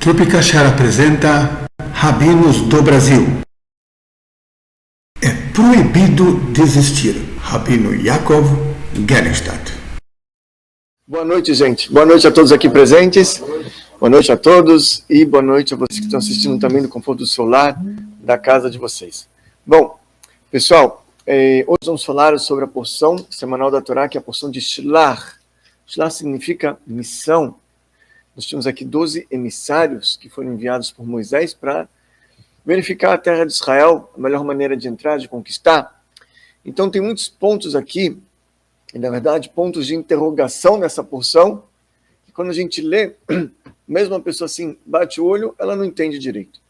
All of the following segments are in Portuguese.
Tropicachar apresenta Rabinos do Brasil. É proibido desistir. Rabino Yaakov Gerenstadt. Boa noite, gente. Boa noite a todos aqui presentes. Boa noite a todos e boa noite a vocês que estão assistindo também no conforto do celular da casa de vocês. Bom, pessoal, hoje vamos falar sobre a porção semanal da Torá, que é a porção de Shlach. Shlach significa missão. Nós temos aqui 12 emissários que foram enviados por Moisés para verificar a terra de Israel, a melhor maneira de entrar, de conquistar. Então tem muitos pontos aqui, e na verdade pontos de interrogação nessa porção, que quando a gente lê, mesmo uma pessoa assim bate o olho, ela não entende direito.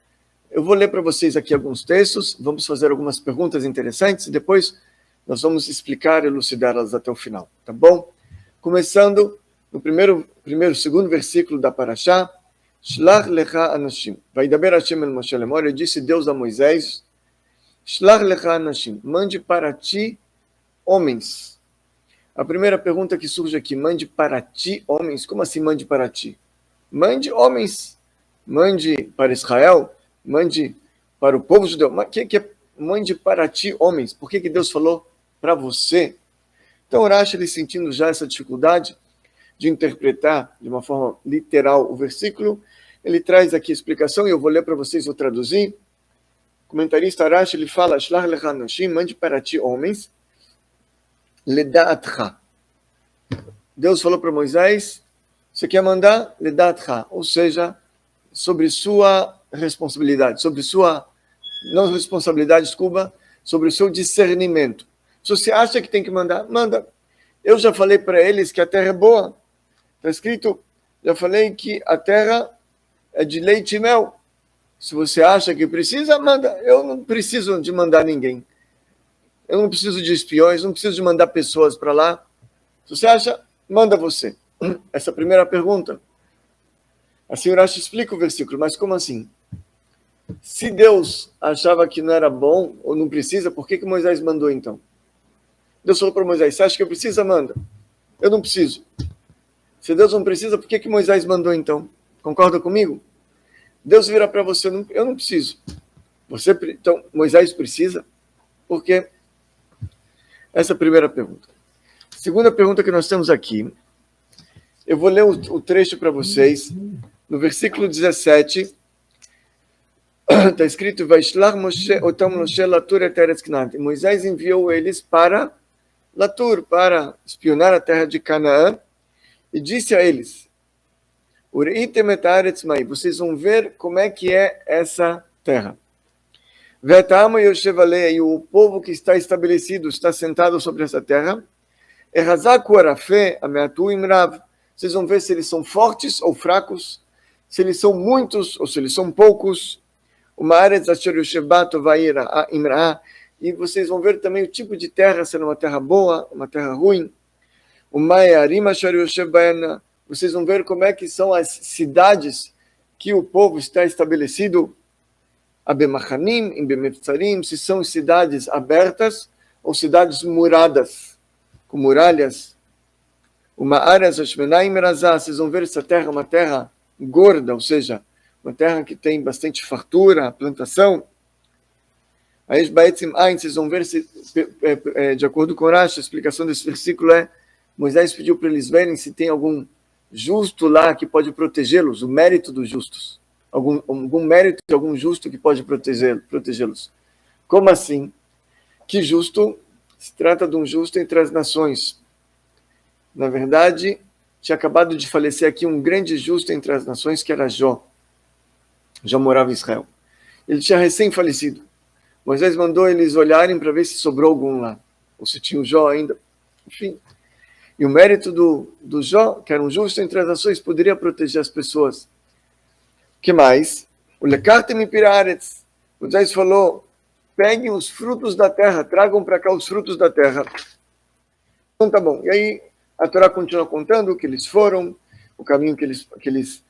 Eu vou ler para vocês aqui alguns textos, vamos fazer algumas perguntas interessantes, e depois nós vamos explicar e elucidá-las até o final, tá bom? Começando no segundo versículo da Parashá, Shlach lecha anashim. Vaidaber Hashem el Moshe lemor, ele disse Deus a Moisés, Shlach lecha anashim, mande para ti homens. A primeira pergunta que surge aqui, mande para ti homens? Como assim mande para ti? Mande homens. Mande para Israel, mande para o povo judeu. Mas o que é mande para ti homens? Por que Deus falou para você? Então, Rashi, ele sentindo já essa dificuldade de interpretar de uma forma literal o versículo, ele traz aqui a explicação, e eu vou ler para vocês, vou traduzir. O comentarista Rashi, ele fala, Shlach lecha anashim, mande para ti homens, leda'atcha. Deus falou para Moisés, você quer mandar? Leda'atcha, ou seja, sobre sua responsabilidade, sobre sua, não responsabilidade, desculpa, sobre o seu discernimento. Se você acha que tem que mandar, manda. Eu já falei para eles que a terra é boa. Está escrito, já falei que a terra é de leite e mel. Se você acha que precisa, manda. Eu não preciso de mandar ninguém. Eu não preciso de espiões, não preciso de mandar pessoas para lá. Se você acha, manda você. Essa é a primeira pergunta. A senhora explica o versículo, mas como assim? Se Deus achava que não era bom, ou não precisa, por que Moisés mandou então? Deus falou para Moisés, você acha que eu preciso? Manda. Eu não preciso. Se Deus não precisa, por que Moisés mandou então? Concorda comigo? Deus vira para você, eu não preciso. Então, Moisés precisa? Por quê? Essa é a primeira pergunta. Segunda pergunta que nós temos aqui, eu vou ler o trecho para vocês. No versículo 17, está escrito, Vaishlach Moshe otam Moshe latur et eretz Canaan. Moisés enviou eles para Latur, para espionar a terra de Canaã, e disse a eles, Ureitem et haaretz mai, vocês vão ver como é que é essa terra. Ve'tam yoshev alei, e o povo que está estabelecido, está sentado sobre essa terra, Errazak u'arafeh ameatu imrav, vocês vão ver se eles são fortes ou fracos, se eles são muitos ou se eles são poucos, uma haaretz asher yoshev ba tova'ira imra, e vocês vão ver também o tipo de terra, se é uma terra boa, uma terra ruim. Vocês vão ver como é que são as cidades que o povo está estabelecido, Abemachanim, Bemefzarim, se são cidades abertas ou cidades muradas, com muralhas. Vocês vão ver essa terra, uma terra gorda, ou seja, uma terra que tem bastante fartura, plantação. Aí, vocês vão ver, de acordo com Rashi, a explicação desse versículo é, Moisés pediu para eles verem se tem algum justo lá que pode protegê-los, o mérito dos justos. Algum mérito de algum justo que pode protegê-los. Como assim? Que justo? Se trata de um justo entre as nações. Na verdade, tinha acabado de falecer aqui um grande justo entre as nações, que era Jó. Jó morava em Israel. Ele tinha recém-falecido. Moisés mandou eles olharem para ver se sobrou algum lá, ou se tinha o Jó ainda. Enfim. E o mérito do Jó, que era um justo entre as nações, poderia proteger as pessoas. O que mais? O lekartem piraretz. Moisés falou, peguem os frutos da terra, tragam para cá os frutos da terra. Então tá bom. E aí a Torá continua contando que eles foram, o caminho que eles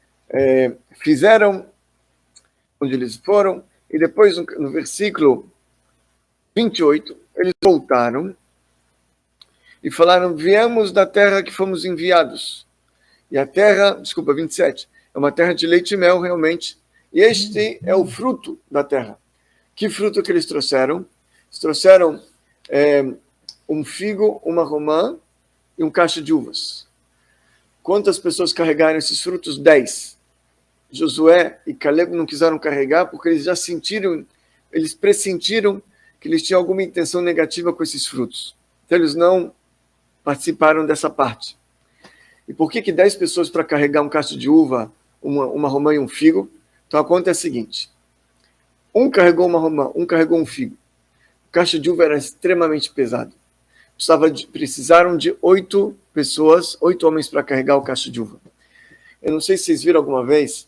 fizeram, onde eles foram. E depois, no versículo 28, eles voltaram e falaram, viemos da terra que fomos enviados. E a terra, 27, É uma terra de leite e mel, realmente. E este é o fruto da terra. Que fruto que eles trouxeram? Eles trouxeram um figo, uma romã e um cacho de uvas. Quantas pessoas carregaram esses frutos? 10. Josué e Caleb não quiseram carregar porque eles já sentiram, eles pressentiram que eles tinham alguma intenção negativa com esses frutos. Então eles não participaram dessa parte. E por que 10 pessoas para carregar um cacho de uva, uma romã e um figo? Então a conta é a seguinte: um carregou uma romã, um carregou um figo. O cacho de uva era extremamente pesado. Precisaram de 8 pessoas, 8 homens para carregar o cacho de uva. Eu não sei se vocês viram alguma vez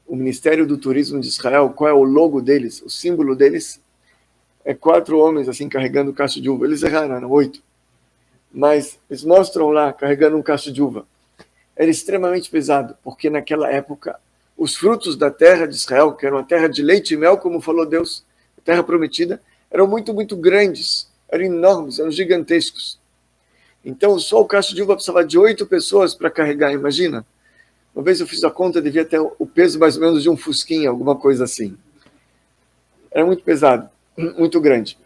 o Ministério do Turismo de Israel, qual é o logo deles, o símbolo deles. É 4 homens assim carregando o cacho de uva. Eles erraram, eram 8. Mas eles mostram lá carregando um cacho de uva. Era extremamente pesado, porque naquela época os frutos da terra de Israel, que era uma terra de leite e mel, como falou Deus, a terra prometida, eram muito, muito grandes, eram enormes, eram gigantescos. Então só o cacho de uva precisava de 8 pessoas para carregar, imagina. Uma vez eu fiz a conta, devia ter o peso mais ou menos de um fusquinha, alguma coisa assim. Era muito pesado, muito grande.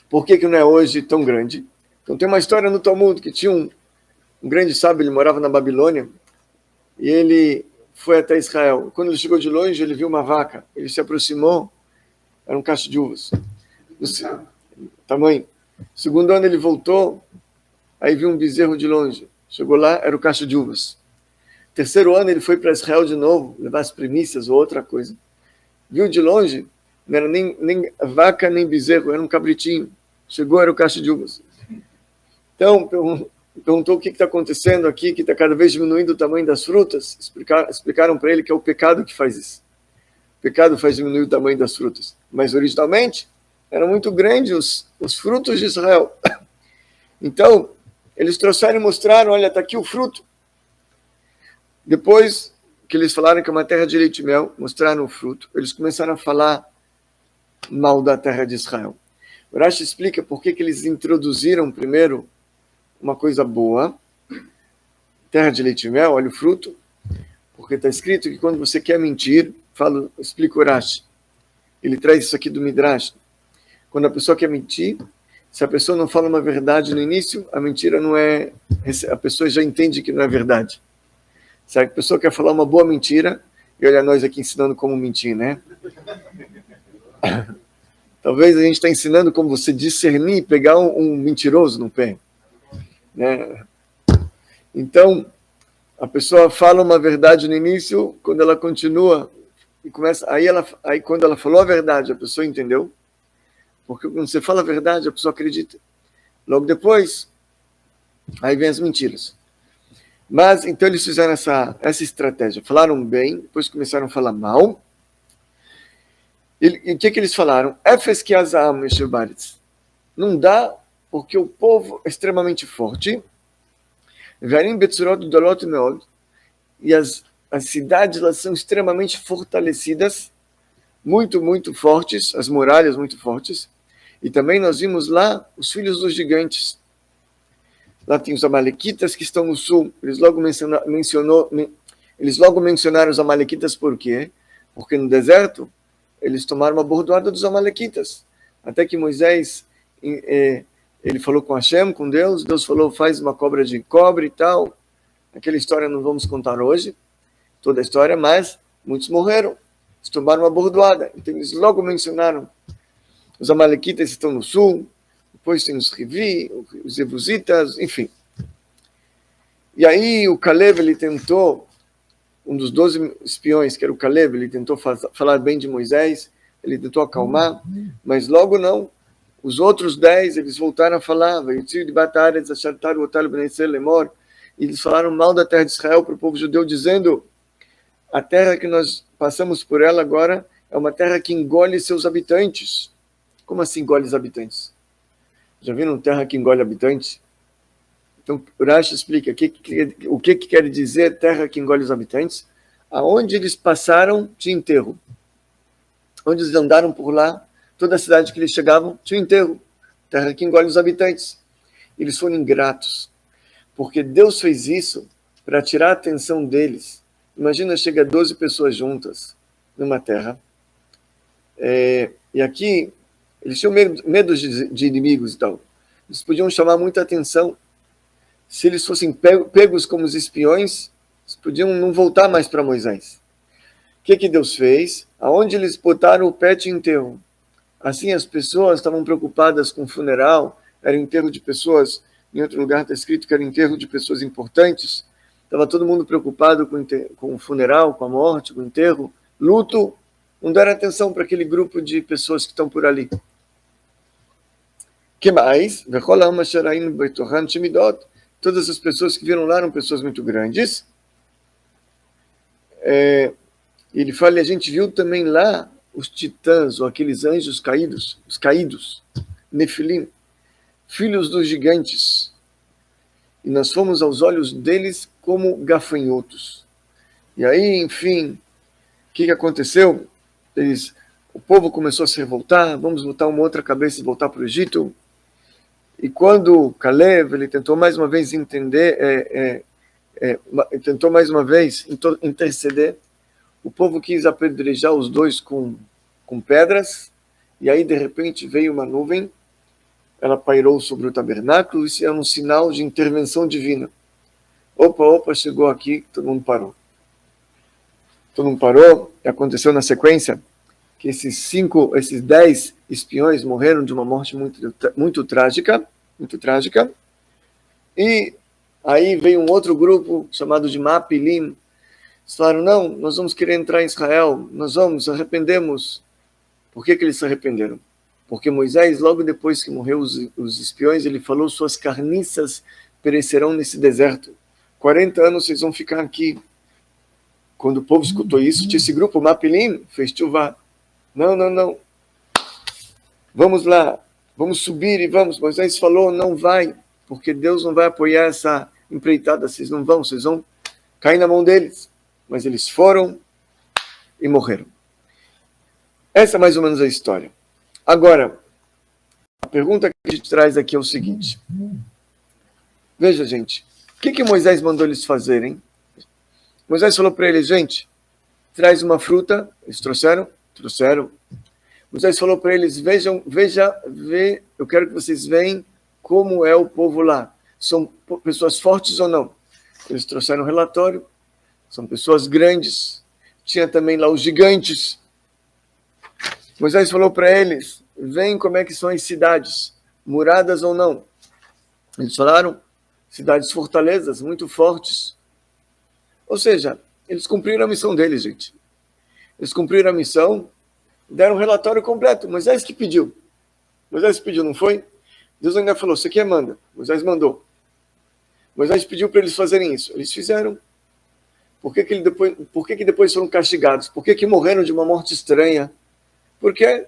Por que não é hoje tão grande? Então tem uma história no Talmud que tinha um grande sábio, ele morava na Babilônia, e ele foi até Israel. Quando ele chegou de longe, ele viu uma vaca. Ele se aproximou, era um cacho de uvas. Tamanho. Segundo ano ele voltou, aí viu um bezerro de longe. Chegou lá, era o cacho de uvas. Terceiro ano ele foi para Israel de novo, levar as primícias ou outra coisa. Viu de longe, não era nem vaca nem bezerro, era um cabritinho. Chegou, era o cacho de uvas. Então, perguntou o que está acontecendo aqui, que está cada vez diminuindo o tamanho das frutas. Explicaram para ele que é o pecado que faz isso. O pecado faz diminuir o tamanho das frutas. Mas originalmente eram muito grandes os frutos de Israel. Então, eles trouxeram e mostraram, olha, está aqui o fruto. Depois que eles falaram que é uma terra de leite e mel, mostraram o fruto, eles começaram a falar mal da terra de Israel. O Rashi explica por que eles introduziram primeiro uma coisa boa, terra de leite e mel, olha o fruto, porque está escrito que quando você quer mentir, explica o Rashi, ele traz isso aqui do Midrash, quando a pessoa quer mentir, se a pessoa não fala uma verdade no início, a mentira não é, a pessoa já entende que não é verdade. Se a pessoa quer falar uma boa mentira, e olha nós aqui ensinando como mentir, né? Talvez a gente está ensinando como você discernir, pegar um mentiroso no pé. Né? Então, a pessoa fala uma verdade no início, quando ela continua, e começa, aí quando ela falou a verdade, a pessoa entendeu, porque quando você fala a verdade, a pessoa acredita. Logo depois, aí vem as mentiras. Mas, então, eles fizeram essa estratégia. Falaram bem, depois começaram a falar mal. E o que eles falaram? Efes que azam, não dá, porque o povo é extremamente forte. E as cidades elas são extremamente fortalecidas, muito, muito fortes, as muralhas muito fortes. E também nós vimos lá os filhos dos gigantes. Lá tem os amalequitas que estão no sul. Eles logo mencionaram os amalequitas por quê? Porque no deserto eles tomaram uma bordoada dos amalequitas. Até que Moisés ele falou com Hashem, com Deus. Deus falou, faz uma cobra de cobre e tal. Aquela história não vamos contar hoje, toda a história, mas muitos morreram. Eles tomaram uma bordoada. Então eles logo mencionaram os amalequitas estão no sul. Depois tem os Rivi, os Ebusitas, enfim. E aí o Caleb, ele tentou, um dos 12 espiões, que era o Caleb, ele tentou falar bem de Moisés, ele tentou acalmar, mas logo não. Os outros 10, eles voltaram a falar, e eles falaram mal da terra de Israel para o povo judeu, dizendo, a terra que nós passamos por ela agora é uma terra que engole seus habitantes. Como assim engole os habitantes? Já viram terra que engole habitantes? Então, o Rashi explica o que quer dizer terra que engole os habitantes. Aonde eles passaram, tinha enterro. Onde eles andaram por lá, toda a cidade que eles chegavam, tinha enterro. Terra que engole os habitantes. Eles foram ingratos. Porque Deus fez isso para tirar a atenção deles Imagina, chega 12 pessoas juntas numa terra, e aqui eles tinham medo de inimigos e tal. Eles podiam chamar muita atenção. Se eles fossem pegos como os espiões, eles podiam não voltar mais para Moisés. O que Deus fez? Aonde eles botaram o pé de enterro. Assim, as pessoas estavam preocupadas com o funeral, era enterro de pessoas, em outro lugar está escrito que era enterro de pessoas importantes. Estava todo mundo preocupado com o funeral, com a morte, com o enterro, luto. Não deram atenção para aquele grupo de pessoas que estão por ali. Que mais? Todas as pessoas que viram lá eram pessoas muito grandes. Ele fala, e a gente viu também lá os titãs, ou aqueles anjos caídos, os caídos, Nefilim, filhos dos gigantes. E nós fomos aos olhos deles como gafanhotos. E aí, enfim, o que aconteceu? O povo começou a se revoltar, vamos botar uma outra cabeça e voltar para o Egito. E quando Caleb, ele tentou mais uma vez entender, tentou mais uma vez interceder, o povo quis apedrejar os dois com pedras, e aí de repente veio uma nuvem, ela pairou sobre o tabernáculo, isso era um sinal de intervenção divina. Opa, chegou aqui, todo mundo parou. Todo mundo parou, e aconteceu na sequência que esses 10 espiões morreram de uma morte muito trágica, e aí veio um outro grupo chamado de Mapilim. Eles falaram, não, nós vamos querer entrar em Israel, nós arrependemos. Por que eles se arrependeram? Porque Moisés, logo depois que morreu os espiões, ele falou, suas carniças perecerão nesse deserto. 40 anos vocês vão ficar aqui. Quando o povo escutou isso, tinha esse grupo, Mapilim, fez chuvá. Não. Vamos lá, vamos subir e vamos. Moisés falou, não vai, porque Deus não vai apoiar essa empreitada, vocês vão cair na mão deles. Mas eles foram e morreram. Essa é mais ou menos a história. Agora, a pergunta que a gente traz aqui é o seguinte. Veja, gente, o que Moisés mandou eles fazerem? Moisés falou para eles, gente, traz uma fruta. Eles trouxeram? Trouxeram. Moisés falou para eles, eu quero que vocês vejam como é o povo lá. São pessoas fortes ou não? Eles trouxeram um relatório. São pessoas grandes. Tinha também lá os gigantes. Moisés falou para eles, veem como é que são as cidades, muradas ou não. Eles falaram, cidades fortalezas, muito fortes. Ou seja, eles cumpriram a missão deles, gente. Eles cumpriram a missão, deram um relatório completo. Moisés que pediu. Moisés pediu, não foi? Deus ainda falou, você quer, manda. Moisés mandou. Moisés pediu para eles fazerem isso. Eles fizeram. Por que depois foram castigados? Por que morreram de uma morte estranha? Por quê?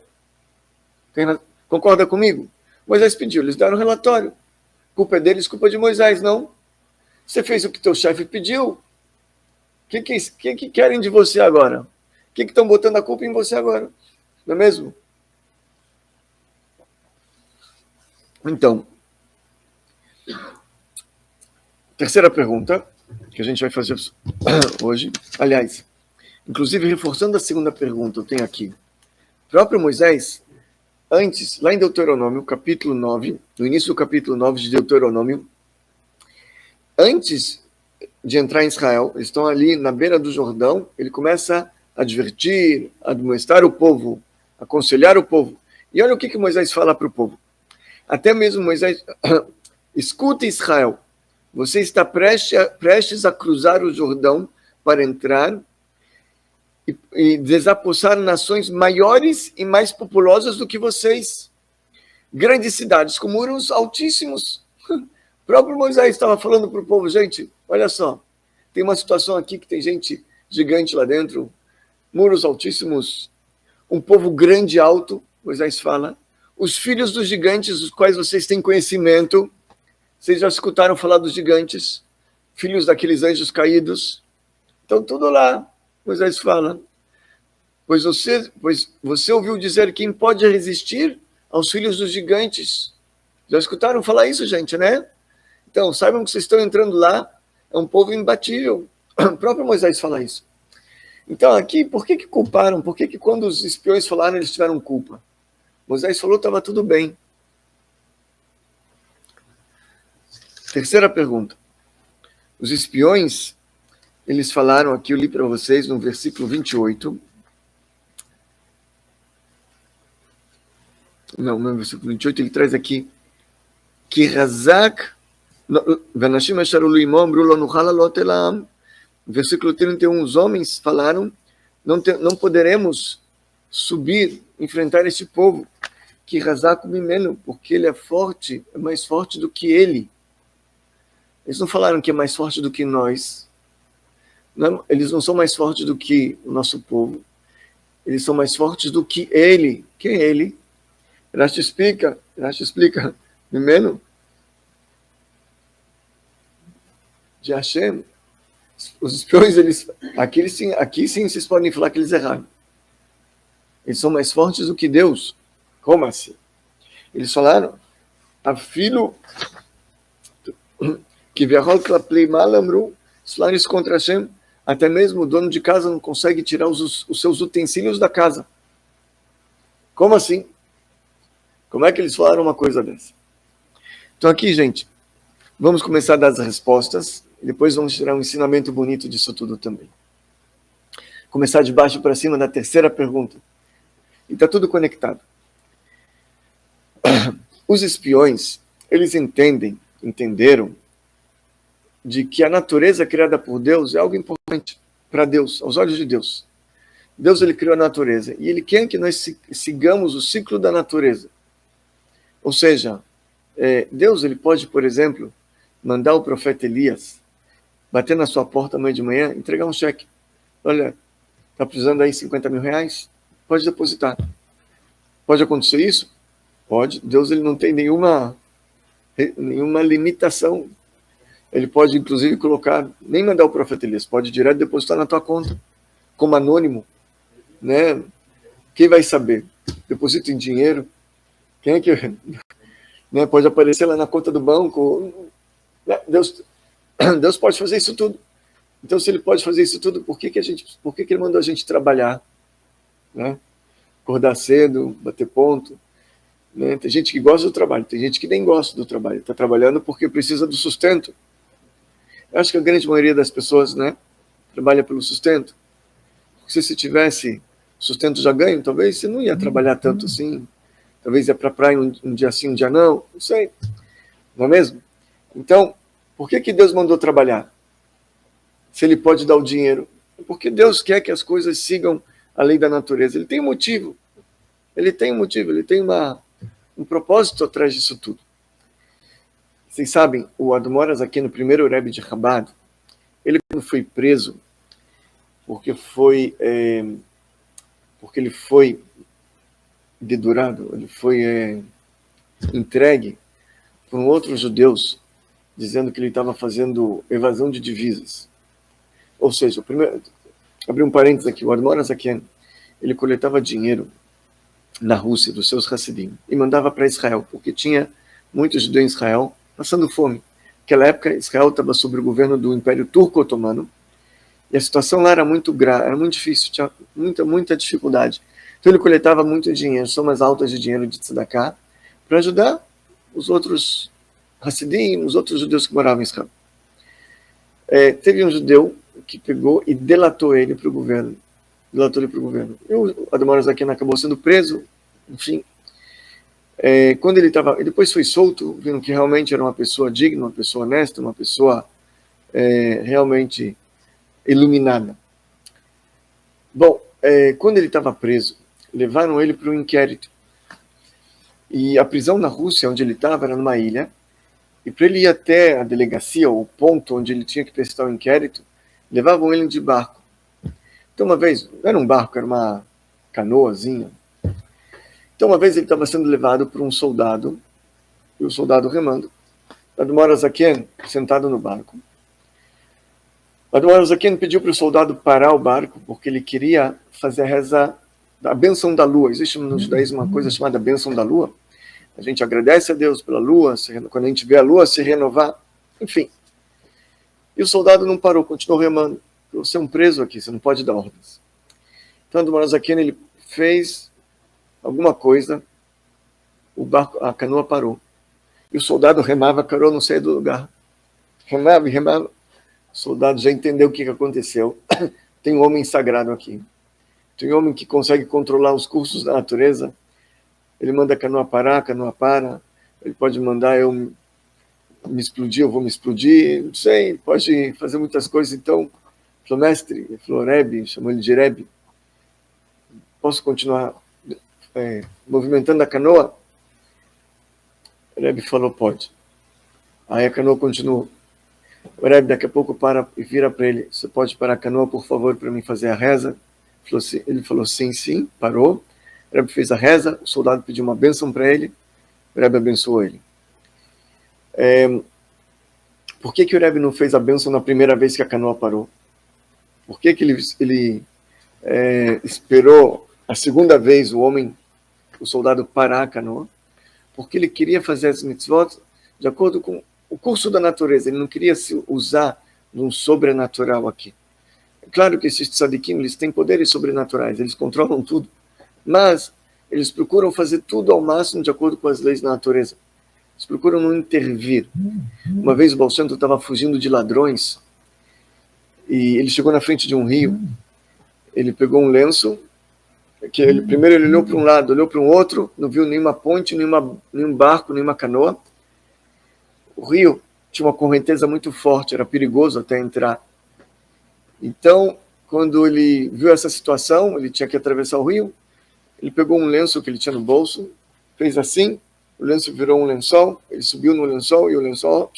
Concorda comigo? Moisés pediu, eles deram um relatório. Culpa é deles, culpa de Moisés, não. Você fez o que teu chefe pediu. O que querem de você agora? O que estão botando a culpa em você agora? Não é mesmo? Então, terceira pergunta que a gente vai fazer hoje. Aliás, inclusive reforçando a segunda pergunta, eu tenho aqui. O próprio Moisés, antes, lá em Deuteronômio, capítulo 9, no início do capítulo 9 de Deuteronômio, antes de entrar em Israel, eles estão ali na beira do Jordão, ele começa a advertir, a admoestar o povo, aconselhar o povo. E olha o que Moisés fala para o povo. Até mesmo Moisés, escuta Israel, você está prestes a cruzar o Jordão para entrar e desapossar nações maiores e mais populosas do que vocês. Grandes cidades com muros altíssimos. O próprio Moisés estava falando para o povo, gente, olha só, tem uma situação aqui que tem gente gigante lá dentro, muros altíssimos, um povo grande e alto, Moisés fala, os filhos dos gigantes, dos quais vocês têm conhecimento, vocês já escutaram falar dos gigantes, filhos daqueles anjos caídos, então tudo lá, Moisés fala, pois você ouviu dizer quem pode resistir aos filhos dos gigantes. Já escutaram falar isso, gente, né? Então, saibam que vocês estão entrando lá, é um povo imbatível. O próprio Moisés fala isso. Então aqui, por que culparam? Por que quando os espiões falaram, eles tiveram culpa? Moisés falou que estava tudo bem. Terceira pergunta. Os espiões, eles falaram aqui, eu li para vocês no versículo 28. Não, no versículo 28 ele traz aqui que Razak, versículo 31, os homens falaram, não poderemos subir, enfrentar este povo, que Razak Mimeno, porque ele é forte, é mais forte do que ele. Eles não falaram que é mais forte do que nós. Não, eles não são mais fortes do que o nosso povo. Eles são mais fortes do que ele. Quem é ele? Rashi explica. Mimeno, de Hashem. Os espiões, aqui sim vocês podem falar que eles erraram. Eles são mais fortes do que Deus. Como assim? Eles falaram, a filho que viajou claplei malamru, falaram isso contra Hashem, até mesmo o dono de casa não consegue tirar os seus utensílios da casa. Como assim? Como é que eles falaram uma coisa dessa? Então aqui, gente, vamos começar a dar as respostas, e depois vamos tirar um ensinamento bonito disso tudo também. Começar de baixo para cima da terceira pergunta. E está tudo conectado. Os espiões, eles entenderam de que a natureza criada por Deus é algo importante para Deus, aos olhos de Deus. Deus, ele criou a natureza e ele quer que nós sigamos o ciclo da natureza. Ou seja, Deus, ele pode, por exemplo, mandar o profeta Elias bater na sua porta amanhã de manhã, entregar um cheque. Olha, está precisando aí 50 mil reais? Pode depositar. Pode acontecer isso? Pode. Deus, ele não tem nenhuma limitação. Ele pode, inclusive, nem mandar o profeta Elias, pode direto depositar na tua conta, como anônimo, né? Quem vai saber? Deposita em dinheiro. Quem é que, né? Pode aparecer lá na conta do banco. Deus pode fazer isso tudo. Então, se ele pode fazer isso tudo, por que ele mandou a gente trabalhar? Né? Acordar cedo, bater ponto. Né? Tem gente que gosta do trabalho, tem gente que nem gosta do trabalho. Está trabalhando porque precisa do sustento. Eu acho que a grande maioria das pessoas, né, trabalha pelo sustento. Porque se tivesse sustento já ganho, talvez você não ia trabalhar tanto assim. Talvez ia para a praia um dia sim, um dia não sei. Não é mesmo? Então, por que Deus mandou trabalhar? Se ele pode dar o dinheiro? Porque Deus quer que as coisas sigam a lei da natureza. Ele tem um motivo. Ele tem um propósito atrás disso tudo. Vocês sabem, o Admoras aqui no primeiro Rebbe de Chabad, ele quando foi preso, porque ele foi dedurado, ele foi entregue por outros judeus, dizendo que ele estava fazendo evasão de divisas. Ou seja, abri um parênteses aqui, o Admoras aqui, ele coletava dinheiro na Rússia, dos seus Hassidim, e mandava para Israel, porque tinha muitos judeus em Israel passando fome. Naquela época, Israel estava sob o governo do Império Turco-Otomano, e a situação lá era muito grave, era muito difícil, tinha muita dificuldade. Então ele coletava muito dinheiro, somas altas de dinheiro de tzedakah, para ajudar os outros Hassidim, os outros judeus que moravam em Israel. Teve um judeu que pegou e delatou ele para o governo. E o Admoras Zaken acabou sendo preso, enfim. Quando ele depois foi solto, viram que realmente era uma pessoa digna, uma pessoa honesta, uma pessoa realmente iluminada. Bom, quando ele estava preso, levaram ele para um inquérito. E a prisão na Rússia, onde ele estava, era numa ilha. E para ele ir até a delegacia, ou o ponto onde ele tinha que prestar o inquérito, levavam ele de barco. Então, uma vez, não era um barco, era uma canoazinha. Então, uma vez ele estava sendo levado por um soldado, e o soldado remando. Admoras Zaken, sentado no barco. Admoras Zaken pediu para o soldado parar o barco, porque ele queria fazer a reza da bênção da lua. Existe no judaísmo uma coisa chamada bênção da lua. A gente agradece a Deus pela lua, quando a gente vê a lua se renovar, enfim. E o soldado não parou, continuou remando. Você é um preso aqui, você não pode dar ordens. Então, Admor Zaken, ele fez alguma coisa, o barco, a canoa parou. E o soldado remava, a canoa não saía do lugar. Remava e remava. O soldado já entendeu o que aconteceu. Tem um homem sagrado aqui. Tem um homem que consegue controlar os cursos da natureza. Ele manda a canoa parar, a canoa para. Ele pode mandar eu me explodir, eu vou me explodir. Não sei, pode fazer muitas coisas. Então, falou, mestre, ele falou, Rebbe, chamou ele de Rebbe. Posso continuar movimentando a canoa? O Rebbe falou, pode. Aí a canoa continuou. O Rebbe daqui a pouco para e vira para ele, você pode parar a canoa, por favor, para mim fazer a reza? Ele falou, sim, parou. O Rebbe fez a reza, o soldado pediu uma bênção para ele, o Rebbe abençoou ele. Por que o Rebbe não fez a bênção na primeira vez que a canoa parou? Por que ele esperou a segunda vez o soldado parar a canoa? Porque ele queria fazer as mitzvot de acordo com o curso da natureza. Ele não queria se usar de um sobrenatural aqui. É claro que esses tzadikim, eles têm poderes sobrenaturais, eles controlam tudo, mas eles procuram fazer tudo ao máximo de acordo com as leis da natureza. Eles procuram não intervir. Uma vez o Baal Shem Tov estava fugindo de ladrões e ele chegou na frente de um rio. Ele pegou um lenço, primeiro ele olhou para um lado, olhou para um outro, não viu nenhuma ponte, nenhum barco, nenhuma canoa. O rio tinha uma correnteza muito forte, era perigoso até entrar. Então, quando ele viu essa situação, ele tinha que atravessar o rio, ele pegou um lenço que ele tinha no bolso, fez assim, o lenço virou um lençol, ele subiu no lençol e o lençol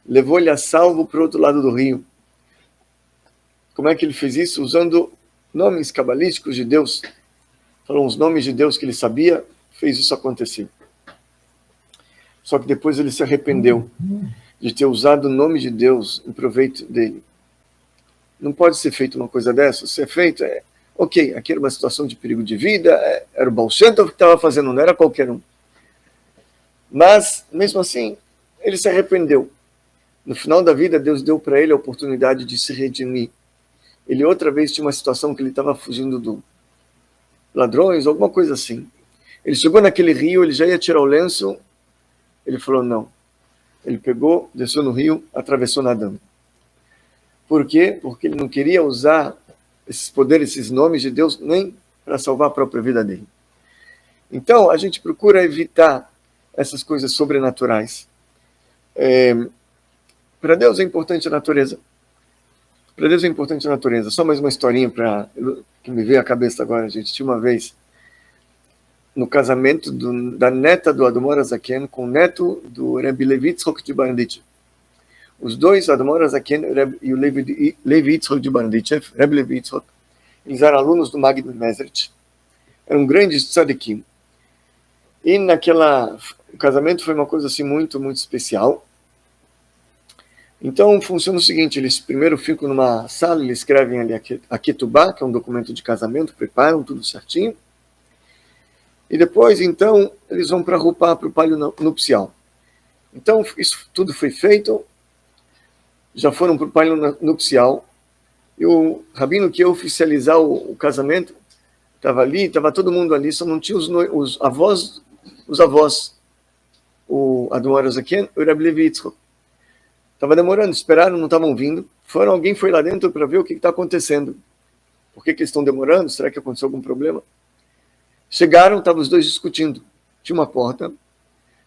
levou ele a salvo para o outro lado do rio. Como é que ele fez isso? Usando nomes cabalísticos de Deus. Foram os nomes de Deus que ele sabia, fez isso acontecer. Só que depois ele se arrependeu de ter usado o nome de Deus em proveito dele. Não pode ser feito uma coisa dessa. Se é feito, ok, aqui era uma situação de perigo de vida, era o Baal Shem Tov que estava fazendo, não era qualquer um. Mas, mesmo assim, ele se arrependeu. No final da vida, Deus deu para ele a oportunidade de se redimir. Ele outra vez tinha uma situação que ele estava fugindo de ladrões, alguma coisa assim. Ele chegou naquele rio, ele já ia tirar o lenço, ele falou não. Ele pegou, desceu no rio, atravessou nadando. Por quê? Porque ele não queria usar esses poderes, esses nomes de Deus, nem para salvar a própria vida dele. Então, a gente procura evitar essas coisas sobrenaturais. Para Deus é importante a natureza. Para Deus é importante a natureza. Só mais uma historinha que me veio à cabeça agora, gente. Tinha uma vez, no casamento da neta do Admor Zaken com o neto do Rebbe Levi Yitzchok de Baranditchev. Os dois, Admor Zaken e o Levi Yitzchok de Baranditchev, Rebbe Levi Yitzchok, eles eram alunos do Magid Mezrit. Eram grandes tzadikim. E o casamento foi uma coisa assim muito, muito especial. Então, funciona o seguinte, eles primeiro ficam numa sala, eles escrevem ali a Ketubá, que é um documento de casamento, preparam tudo certinho. E depois, então, eles vão para a Rupá, para o palio nupcial. Então, isso tudo foi feito, já foram para o palio nupcial, e o rabino que ia oficializar o casamento, estava ali, estava todo mundo ali, só não tinha os avós, o Admor Zaken e o Rebbe Levi Yitzchok. Estava demorando, esperaram, não estavam vindo. Alguém foi lá dentro para ver o que está acontecendo. Por que eles estão demorando? Será que aconteceu algum problema? Chegaram, estavam os dois discutindo. Tinha uma porta.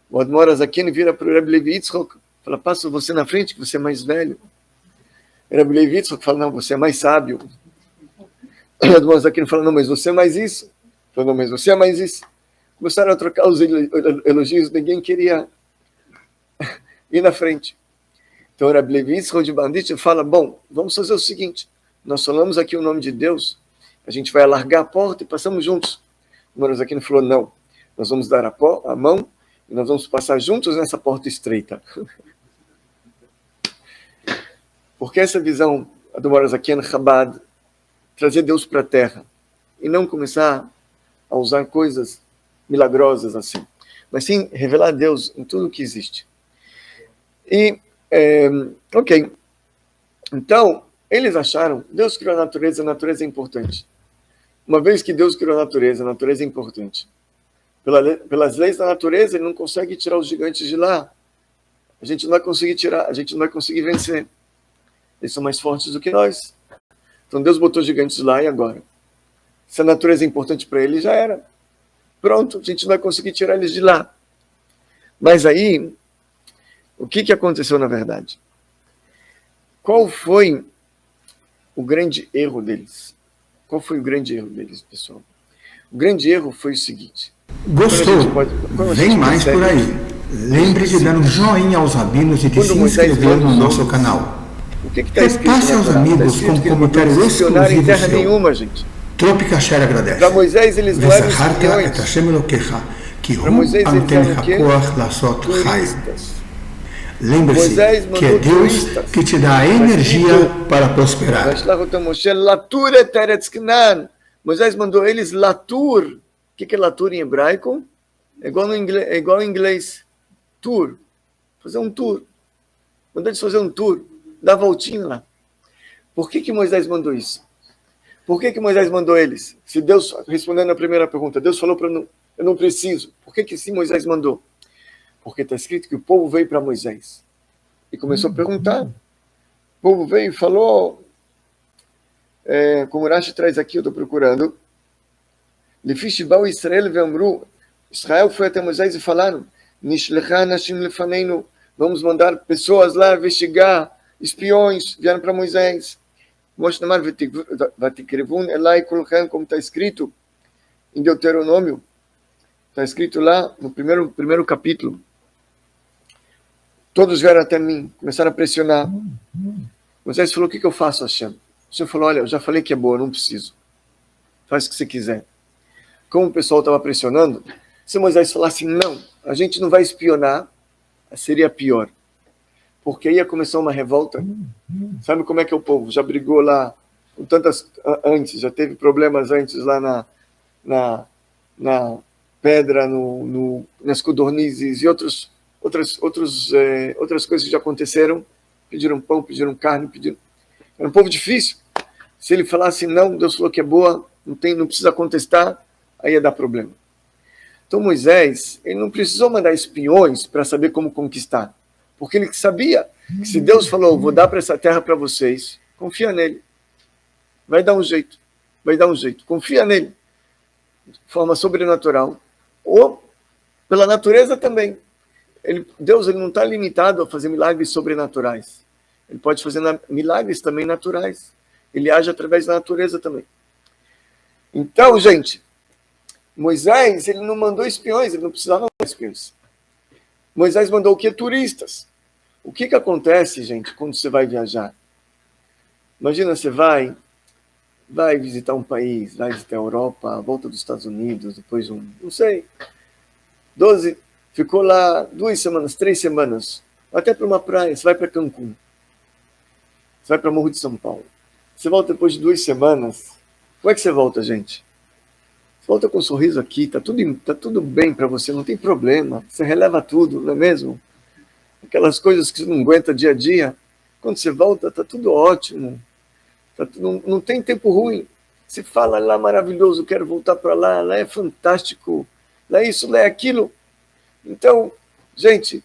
O Admor Zaken vira para o Rebbe Levi Yitzchok, fala, passa você na frente, que você é mais velho. O Rebbe Levi Yitzchok fala, não, você é mais sábio. O Admor Zaken fala, não, mas você é mais isso. Fala, não, mas você é mais isso. Começaram a trocar os elogios, ninguém queria ir na frente. Então o Rebbe Levi Yitzchok de Baranditchev fala, bom, vamos fazer o seguinte, nós falamos aqui o nome de Deus, a gente vai alargar a porta e passamos juntos. O Admor Zaken falou, não, nós vamos dar a mão e nós vamos passar juntos nessa porta estreita. Porque essa visão, a do Admor Zaken Chabad, trazer Deus para a terra e não começar a usar coisas milagrosas assim, mas sim revelar Deus em tudo que existe. E ok. Então, Eles acharam, Deus criou a natureza é importante. Uma vez que Deus criou a natureza é importante. Pelas leis da natureza, ele não consegue tirar os gigantes de lá. A gente não vai conseguir tirar, a gente não vai conseguir vencer. Eles são mais fortes do que nós. Então Deus botou gigantes lá e agora? Se a natureza é importante para eles, já era. Pronto, a gente não vai conseguir tirar eles de lá. Mas aí, o que aconteceu na verdade? Qual foi o grande erro deles? Qual foi o grande erro deles, pessoal? O grande erro foi o seguinte. Gostou? Vem mais por aí. Lembre de dar um joinha aos rabinos e de se inscrever no nosso canal. O que está escrito? Repasse aos amigos com comentário exclusivo em terra seu. nenhuma, gente. Trope Kasher agradece. Para Moisés, eles não eram espiões. Para Moisés, eles eram o quê? Turistas. Lembre-se que é Deus que te dá a energia para prosperar. Moisés mandou eles latur. O que é latur em hebraico? É igual em inglês. Tour. Fazer um tour. Mandou eles fazer um tour. Dar voltinha lá. Por que Moisés mandou isso? Por que Moisés mandou eles? Se Deus, respondendo a primeira pergunta, Deus falou para eu não preciso. Por que sim Moisés mandou? Porque está escrito que o povo veio para Moisés. E começou a perguntar. O povo veio e falou, como o Rashi traz aqui, eu estou procurando. Lefishibau Israel ve'amru. Israel foi até Moisés e falaram, Nishlecha nashim lefaneinu. Vamos mandar pessoas lá investigar, espiões, vieram para Moisés. Como está escrito em Deuteronômio, está escrito lá no primeiro capítulo. Todos vieram até mim, começaram a pressionar. Moisés falou, o que eu faço, Hashem? O Senhor falou, olha, eu já falei que é boa, não preciso. Faz o que você quiser. Como o pessoal estava pressionando, se Moisés falasse, não, a gente não vai espionar, seria pior. Porque aí ia começar uma revolta. Sabe como é que é o povo? Já brigou lá com tantas antes, já teve problemas antes lá na pedra, nas codornizes e outras coisas que já aconteceram. Pediram pão, pediram carne, era um povo difícil. Se ele falasse não, Deus falou que é boa, não precisa contestar, aí ia dar problema. Então Moisés, ele não precisou mandar espiões para saber como conquistar. Porque ele sabia que se Deus falou, vou dar para essa terra para vocês, confia nele. Vai dar um jeito. Confia nele. De forma sobrenatural. Ou pela natureza também. Deus ele não está limitado a fazer milagres sobrenaturais. Ele pode fazer milagres também naturais. Ele age através da natureza também. Então, gente, Moisés ele não mandou espiões, ele não precisava mandar espiões. Moisés mandou o quê? Turistas. O que acontece, gente, quando você vai viajar? Imagina, você vai visitar um país, vai visitar a Europa, a volta dos Estados Unidos, depois não sei, 12, ficou lá 2 semanas, 3 semanas, até para uma praia, você vai para Cancún, você vai para Morro de São Paulo. Você volta depois de 2 semanas, como é que você volta, gente? Você volta com um sorriso aqui, tá tudo bem para você, não tem problema, você releva tudo, não é mesmo? Aquelas coisas que você não aguenta dia a dia, quando você volta, está tudo ótimo. Não tem tempo ruim. Você fala lá maravilhoso, quero voltar para lá é fantástico, lá é isso, lá é aquilo. Então, gente,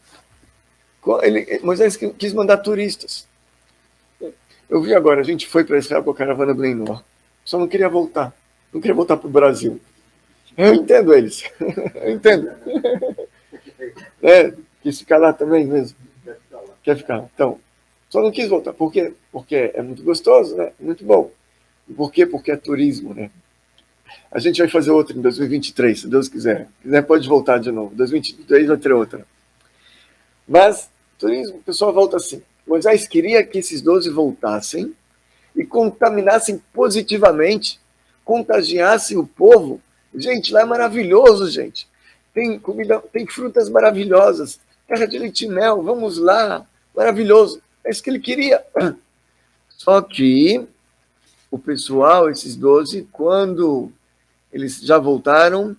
Moisés quis mandar turistas. Eu vi agora, a gente foi para Israel com a caravana Bnei Noach. Só não queria voltar para o Brasil. Eu entendo eles, eu entendo. Quis ficar lá também mesmo. Quer ficar? Então, só não quis voltar. Por quê? Porque é muito gostoso, né? Muito bom. E por quê? Porque é turismo, né? A gente vai fazer outra em 2023, se Deus quiser. Se quiser, pode voltar de novo. 2023 vai ter outra. Mas, turismo, o pessoal volta assim. Moisés queria que esses 12 voltassem e contaminassem positivamente, contagiassem o povo. Gente, lá é maravilhoso, gente. Tem comida, tem frutas maravilhosas, terra de leite e mel, vamos lá, maravilhoso. É isso que ele queria. Só que o pessoal, esses 12, quando eles já voltaram,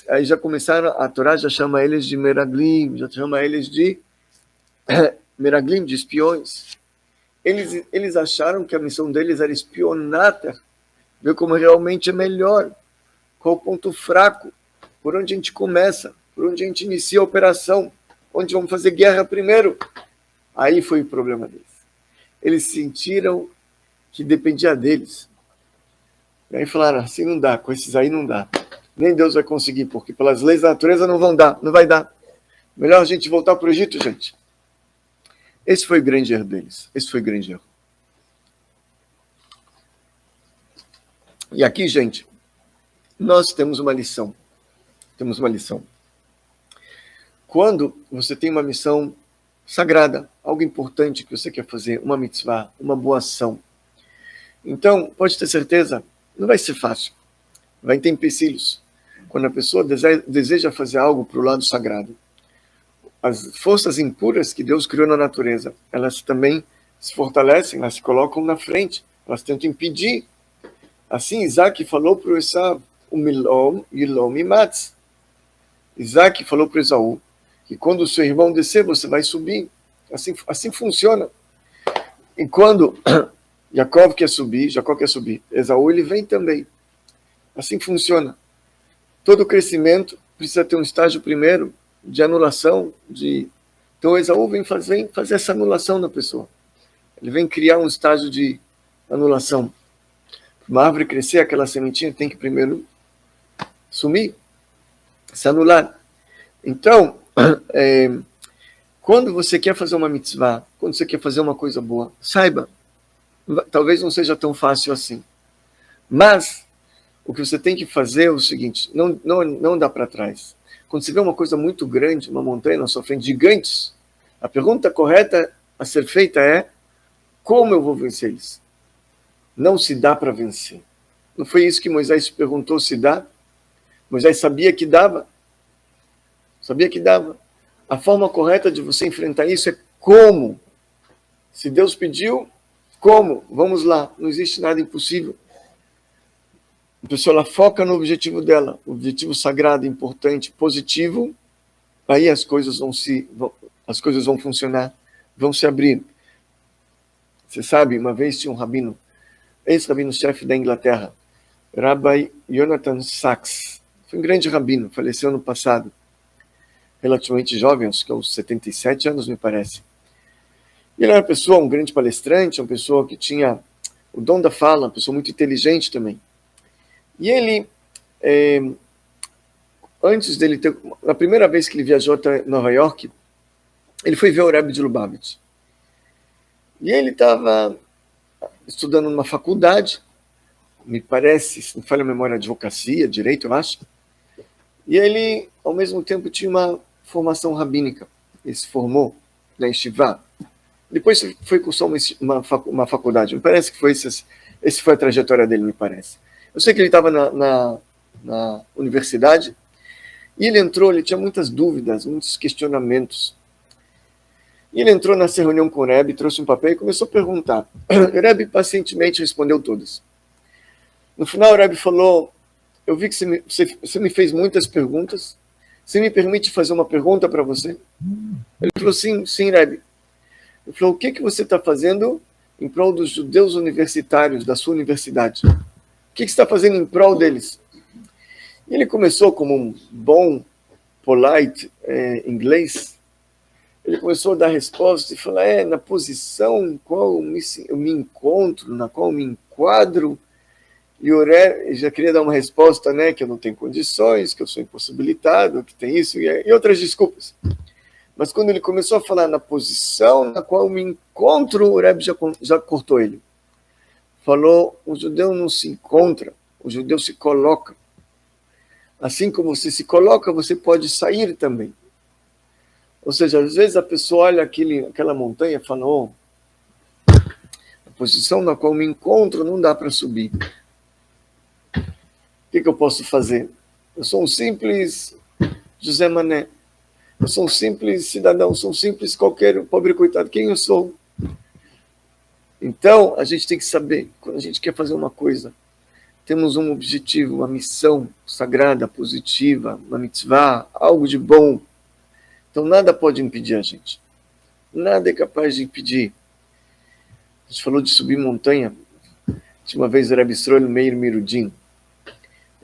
aí já começaram, a Torá já chama eles de meraglim, já chama eles de meraglim, de espiões. Eles acharam que a missão deles era espionar, ver como realmente é melhor, qual o ponto fraco, por onde a gente começa, por onde a gente inicia a operação, onde vamos fazer guerra primeiro. Aí foi o problema deles. Eles sentiram que dependia deles. E aí falaram, assim não dá, com esses aí não dá. Nem Deus vai conseguir, porque pelas leis da natureza não vai dar. Melhor a gente voltar para o Egito, gente. Esse foi o grande erro deles. Esse foi o grande erro. E aqui, gente, nós temos uma lição. Temos uma lição. Quando você tem uma missão sagrada, algo importante que você quer fazer, uma mitzvah, uma boa ação, então, pode ter certeza, não vai ser fácil. Vai ter empecilhos. Quando a pessoa deseja fazer algo para o lado sagrado, as forças impuras que Deus criou na natureza, elas também se fortalecem, elas se colocam na frente, elas tentam impedir. Assim, Isaac falou para o Esaú, o Milom Yilom Imatz. Isaac falou para Esaú que quando o seu irmão descer, você vai subir. Assim funciona. E quando Jacó quer subir, Esaú ele vem também. Assim funciona. Todo crescimento precisa ter um estágio primeiro de anulação. Então Esaú vem fazer essa anulação na pessoa. Ele vem criar um estágio de anulação. Para uma árvore crescer, aquela sementinha tem que primeiro sumir, se anular. Então, quando você quer fazer uma mitzvah, quando você quer fazer uma coisa boa, saiba, talvez não seja tão fácil assim. Mas o que você tem que fazer é o seguinte, não dá para trás. Quando você vê uma coisa muito grande, uma montanha na sua frente, gigantes, a pergunta correta a ser feita é, como eu vou vencer eles? Não se dá para vencer. Não foi isso que Moisés perguntou se dá? Moisés sabia que dava. Sabia que dava. A forma correta de você enfrentar isso é como. Se Deus pediu, como? Vamos lá. Não existe nada impossível. A pessoa ela foca no objetivo dela, o objetivo sagrado, importante, positivo, aí as coisas vão funcionar, vão se abrir. Você sabe, uma vez tinha um rabino, ex-rabino-chefe da Inglaterra, Rabbi Jonathan Sacks. Foi um grande rabino, faleceu ano passado, relativamente jovem, acho que aos 77 anos, me parece. E ele era uma pessoa, um grande palestrante, uma pessoa que tinha o dom da fala, uma pessoa muito inteligente também. E ele, antes dele ter, na primeira vez que ele viajou até Nova York, ele foi ver o Rebbe de Lubavitch. E ele estava estudando numa faculdade, me parece, se não falha a memória, advocacia, direito, eu acho. E ele, ao mesmo tempo, tinha uma formação rabínica. Ele se formou na Yeshiva. Depois foi cursar uma faculdade. Me parece que esse foi a trajetória dele, me parece. Eu sei que ele estava na universidade e ele tinha muitas dúvidas, muitos questionamentos. E ele entrou nessa reunião com o Rebbe, trouxe um papel e começou a perguntar. O Rebbe pacientemente respondeu todas. No final o Rebbe falou, eu vi que você me fez muitas perguntas, você me permite fazer uma pergunta para você? Ele falou, sim, Rebbe. Ele falou, o que você está fazendo em prol dos judeus universitários da sua universidade? O que você está fazendo em prol deles? E ele começou como um bom, polite inglês. Ele começou a dar resposta e falar, na posição em qual eu me encontro, na qual eu me enquadro. E o Rebbe já queria dar uma resposta, né, que eu não tenho condições, que eu sou impossibilitado, que tem isso e outras desculpas. Mas quando ele começou a falar na posição na qual eu me encontro, o Rebbe já cortou ele. Falou, o judeu não se encontra, o judeu se coloca. Assim como você se coloca, você pode sair também. Ou seja, às vezes a pessoa olha aquela montanha e fala, a posição na qual me encontro não dá para subir. O que eu posso fazer? Eu sou um simples José Mané. Eu sou um simples cidadão, sou um simples qualquer pobre coitado. Quem eu sou? Então, a gente tem que saber, quando a gente quer fazer uma coisa, temos um objetivo, uma missão sagrada, positiva, uma mitzvah, algo de bom. Então, nada pode impedir a gente. Nada é capaz de impedir. A gente falou de subir montanha. Tinha uma vez o Rebbe Sroel Meir Mirudin.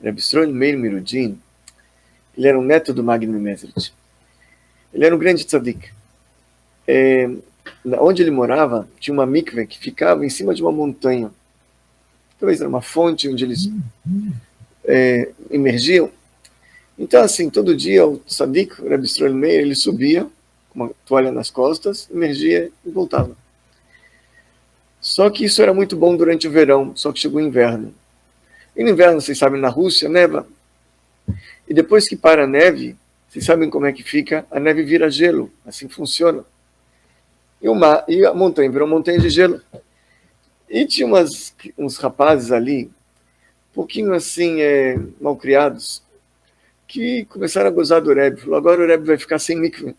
Rebbe Sroel Meir Mirudin, ele era um neto do Magni Mesrit. Ele era um grande tzadik. Onde ele morava, tinha uma mikve que ficava em cima de uma montanha. Talvez era uma fonte onde eles emergiam. Então, assim, todo dia o tzadik, o Rebbe Sroel Meir, ele subia com uma toalha nas costas, emergia e voltava. Só que isso era muito bom durante o verão, só que chegou o inverno. E no inverno, vocês sabem, na Rússia, neva. E depois que para a neve, vocês sabem como é que fica? A neve vira gelo, assim funciona. E a montanha virou montanha de gelo. E tinha uns rapazes ali, um pouquinho assim, malcriados, que começaram a gozar do Rebbe. Falou, agora o Rebbe vai ficar sem mikve.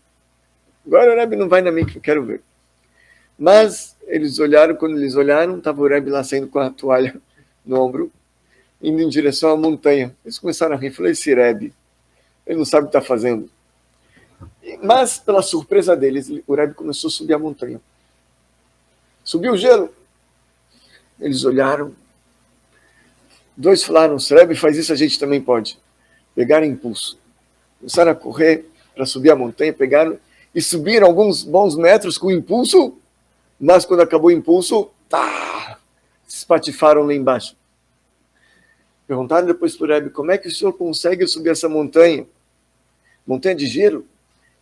Agora o Rebbe não vai na mikve, quero ver. Mas eles olharam, quando eles olharam, estava o Rebbe lá saindo com a toalha no ombro, indo em direção à montanha. Eles começaram a rir, falei, esse Rebbe, ele não sabe o que está fazendo. Mas, pela surpresa deles, o Rebbe começou a subir a montanha. Subiu o gelo. Eles olharam. Dois falaram, se o Rebbe faz isso, a gente também pode. Pegaram impulso. Começaram a correr para subir a montanha, pegaram e subiram alguns bons metros com impulso, mas quando acabou o impulso, se espatifaram lá embaixo. Perguntaram depois para o Rebbe, como é que o senhor consegue subir essa montanha? Montanha de gelo?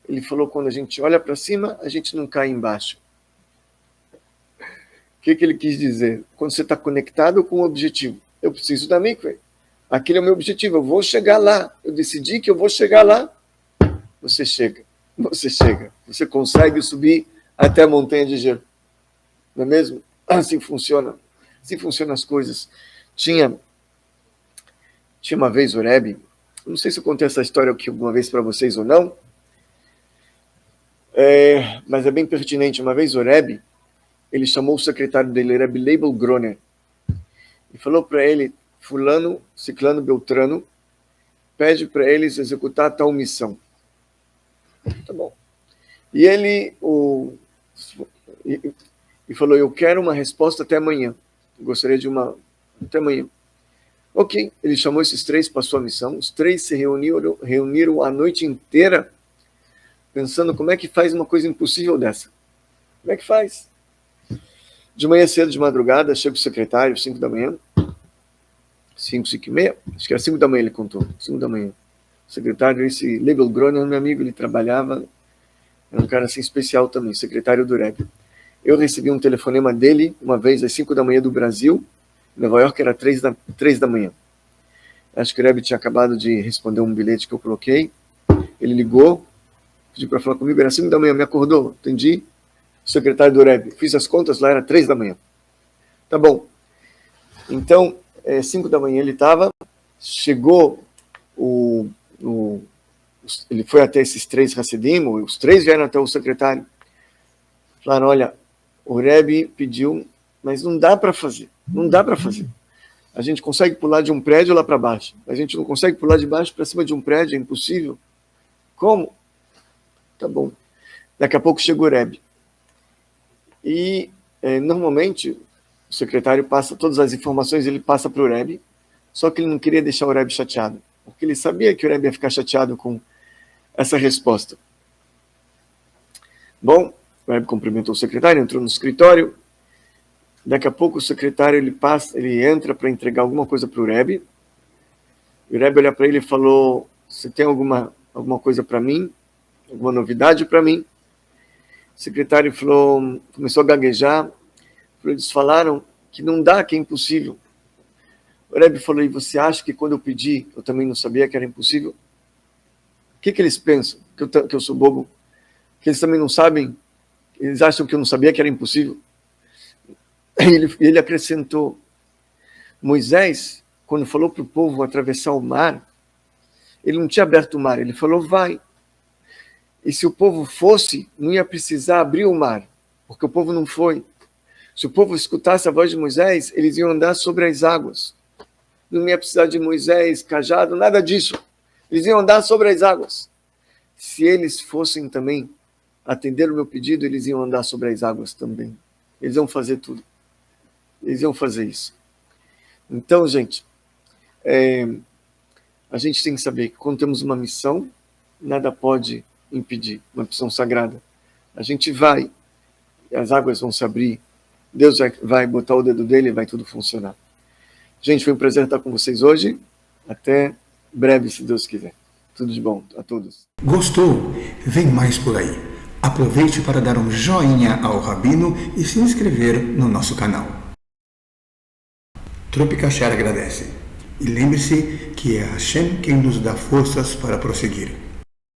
Ele falou, quando a gente olha para cima, a gente não cai embaixo. O que ele quis dizer? Quando você está conectado com o objetivo. Eu preciso da mikve. Aquele é o meu objetivo, eu vou chegar lá. Eu decidi que eu vou chegar lá. Você chega. Você consegue subir até a montanha de gelo. Não é mesmo? Assim funciona. Assim funcionam as coisas. Tinha uma vez o Rebbe, não sei se eu contei essa história aqui alguma vez para vocês ou não, mas é bem pertinente. Uma vez o Rebbe, ele chamou o secretário dele, Rebbe Leibel Groner, e falou para ele, fulano, ciclano, beltrano, pede para eles executar tal missão. Tá bom. E ele falou, eu quero uma resposta até amanhã. Eu gostaria de uma até amanhã. Ok, ele chamou esses três para a sua missão. Os três se reuniram a noite inteira pensando como é que faz uma coisa impossível dessa. Como é que faz? De manhã cedo, de madrugada, chega o secretário, 5 da manhã. 5 e meia? Acho que era 5 da manhã, ele contou. 5 da manhã. O secretário, esse Leibel Groner, meu amigo, ele trabalhava, era um cara assim especial também, secretário do Rebbe. Eu recebi um telefonema dele, uma vez às 5 da manhã do Brasil, em Nova York era 3 da manhã. Acho que o Rebbe tinha acabado de responder um bilhete que eu coloquei. Ele ligou, pediu para falar comigo, era 5 da manhã, me acordou, atendi. O secretário do Rebbe, fiz as contas, lá era 3 da manhã. Tá bom. Então, 5 da manhã ele estava, chegou, ele foi até esses três Hassidim, os três vieram até o secretário. Falaram, olha, o Rebbe pediu, mas não dá para fazer. Não dá para fazer. A gente consegue pular de um prédio lá para baixo. A gente não consegue pular de baixo para cima de um prédio, é impossível. Como? Tá bom. Daqui a pouco chegou o Rebbe. E, normalmente, o secretário passa todas as informações, ele passa para o Rebbe, só que ele não queria deixar o Rebbe chateado, porque ele sabia que o Rebbe ia ficar chateado com essa resposta. Bom, o Rebbe cumprimentou o secretário, entrou no escritório. Daqui a pouco o secretário ele entra para entregar alguma coisa para o Rebbe. E o Rebbe olha para ele e falou, você tem alguma coisa para mim? Alguma novidade para mim? O secretário falou, começou a gaguejar. Eles falaram que não dá, que é impossível. O Rebbe falou, e você acha que quando eu pedi, eu também não sabia que era impossível? O que eles pensam? Que eu sou bobo? Que eles também não sabem? Eles acham que eu não sabia que era impossível? Ele acrescentou, Moisés, quando falou para o povo atravessar o mar, ele não tinha aberto o mar, ele falou, vai. E se o povo fosse, não ia precisar abrir o mar, porque o povo não foi. Se o povo escutasse a voz de Moisés, eles iam andar sobre as águas. Não ia precisar de Moisés, cajado, nada disso. Eles iam andar sobre as águas. Se eles fossem também atender o meu pedido, eles iam andar sobre as águas também. Eles iam fazer tudo. eles iam fazer isso. Então, gente, a gente tem que saber que quando temos uma missão, nada pode impedir, uma missão sagrada. A gente vai, as águas vão se abrir, Deus vai botar o dedo dele e vai tudo funcionar. Gente, foi um prazer estar com vocês hoje. Até breve, se Deus quiser. Tudo de bom a todos. Gostou? Vem mais por aí. Aproveite para dar um joinha ao Rabino e se inscrever no nosso canal. Tropicachar agradece. E lembre-se que é Hashem quem nos dá forças para prosseguir.